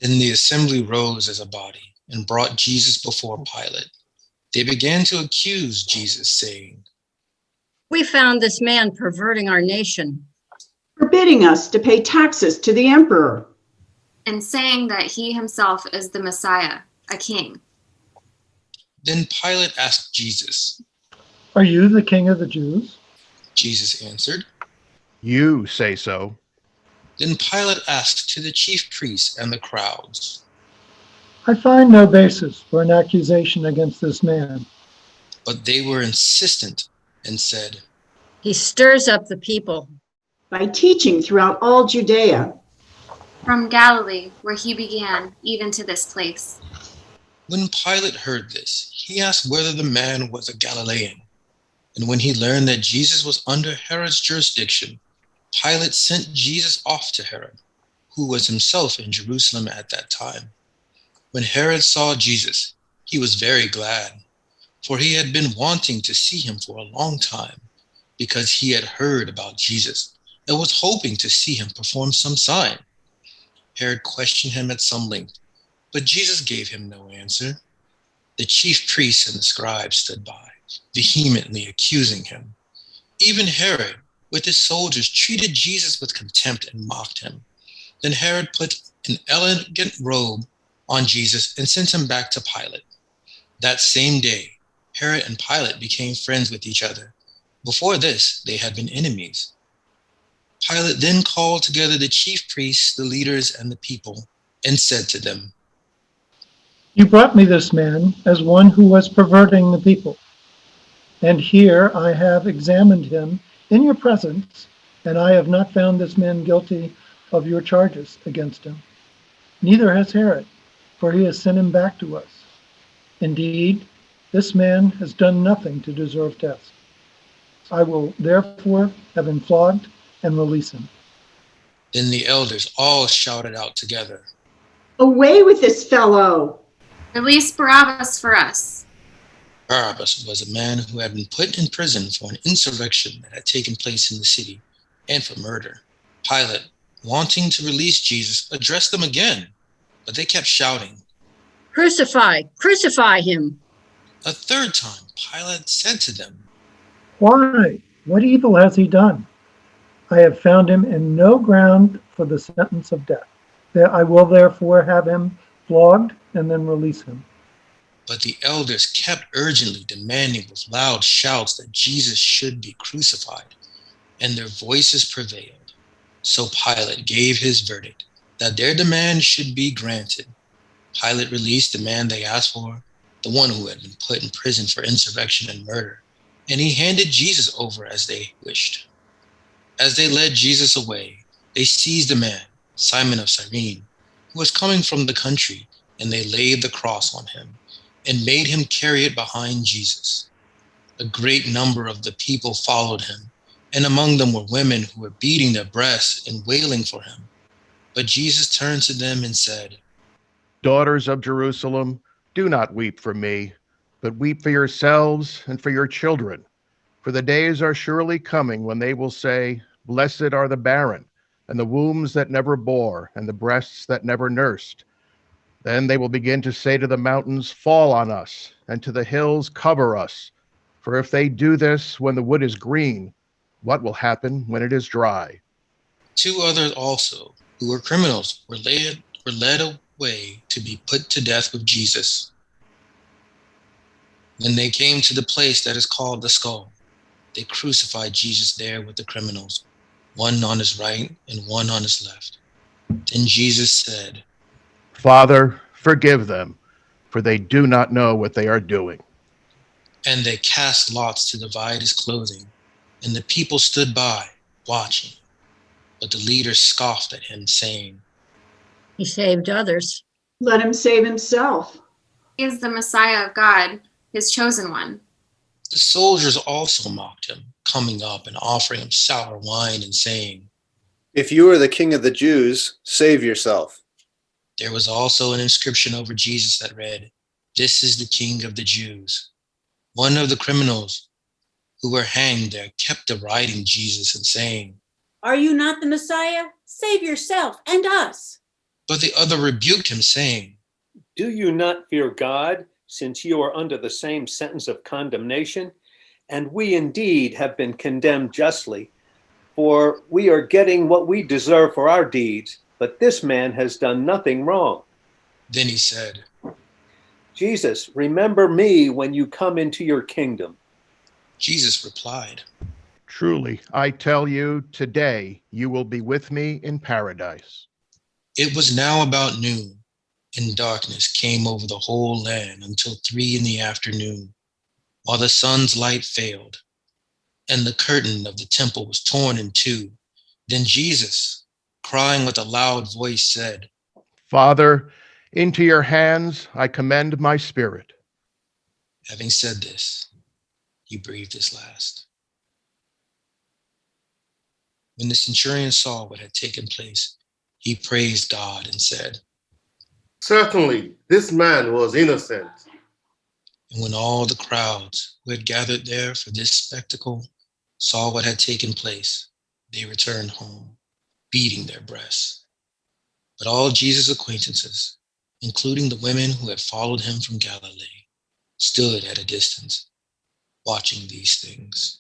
Then the assembly rose as a body and brought Jesus before Pilate. They began to accuse Jesus, saying, We found this man perverting our nation, forbidding us to pay taxes to the emperor, and saying that he himself is the Messiah, a king. Then Pilate asked Jesus. Are you the king of the Jews? Jesus answered. You say so. Then Pilate asked to the chief priests and the crowds. I find no basis for an accusation against this man. But they were insistent and said, he stirs up the people. by teaching throughout all Judea, From Galilee, where he began, even to this place. When Pilate heard this, he asked whether the man was a Galilean. And when he learned that Jesus was under Herod's jurisdiction, Pilate sent Jesus off to Herod, who was himself in Jerusalem at that time. When Herod saw Jesus, he was very glad, for he had been wanting to see him for a long time, because he had heard about Jesus and was hoping to see him perform some sign. Herod questioned him at some length, but Jesus gave him no answer. The chief priests and the scribes stood by, vehemently accusing him. Even Herod, with his soldiers, treated Jesus with contempt and mocked him. Then Herod put an elegant robe on Jesus and sent him back to Pilate. That same day, Herod and Pilate became friends with each other. Before this, they had been enemies. Pilate then called together the chief priests, the leaders, and the people, and said to them, You brought me this man as one who was perverting the people. And here I have examined him in your presence, and I have not found this man guilty of your charges against him. Neither has Herod, for he has sent him back to us. Indeed, this man has done nothing to deserve death. I will therefore have him flogged and release him. Then the elders all shouted out together, away with this fellow! Release Barabbas for us. Barabbas was a man who had been put in prison for an insurrection that had taken place in the city and for murder. Pilate, wanting to release Jesus, addressed them again, but they kept shouting. Crucify, crucify him. A third time, Pilate said to them, Why? What evil has he done? I have found him in no ground for the sentence of death. I will therefore have him flogged and then release him. But the elders kept urgently demanding with loud shouts that Jesus should be crucified, and their voices prevailed. So Pilate gave his verdict that their demand should be granted. Pilate released the man they asked for, the one who had been put in prison for insurrection and murder, and he handed Jesus over as they wished. As they led Jesus away, they seized a man, Simon of Cyrene, who was coming from the country, and they laid the cross on him and made him carry it behind Jesus. A great number of the people followed him, and among them were women who were beating their breasts and wailing for him. But Jesus turned to them and said, Daughters of Jerusalem, do not weep for me, but weep for yourselves and for your children. For the days are surely coming when they will say, Blessed are the barren, and the wombs that never bore, and the breasts that never nursed. Then they will begin to say to the mountains, Fall on us, and to the hills, Cover us. For if they do this when the wood is green, what will happen when it is dry? 2 others also, who were criminals, were led away to be put to death with Jesus. When they came to the place that is called the Skull, they crucified Jesus there with the criminals, one on his right and one on his left. Then Jesus said, Father, forgive them, for they do not know what they are doing. And they cast lots to divide his clothing, and the people stood by, watching. But the leaders scoffed at him, saying, He saved others. Let him save himself. He is the Messiah of God, his chosen one. The soldiers also mocked him, coming up and offering him sour wine and saying, If you are the king of the Jews, save yourself. There was also an inscription over Jesus that read, This is the King of the Jews. One of the criminals who were hanged there kept deriding Jesus and saying, Are you not the Messiah? Save yourself and us. But the other rebuked him, saying, Do you not fear God, since you are under the same sentence of condemnation? And we indeed have been condemned justly, for we are getting what we deserve for our deeds, but this man has done nothing wrong. Then he said, Jesus, remember me when you come into your kingdom. Jesus replied, Truly, I tell you, today you will be with me in paradise. It was now about noon, and darkness came over the whole land until 3 p.m, while the sun's light failed, and the curtain of the temple was torn in two. Then Jesus, crying with a loud voice, said, Father, into your hands I commend my spirit. Having said this, he breathed his last. When the centurion saw what had taken place, he praised God and said, Certainly, this man was innocent. And when all the crowds who had gathered there for this spectacle saw what had taken place, they returned home, beating their breasts. But all Jesus' acquaintances, including the women who had followed him from Galilee, stood at a distance, watching these things.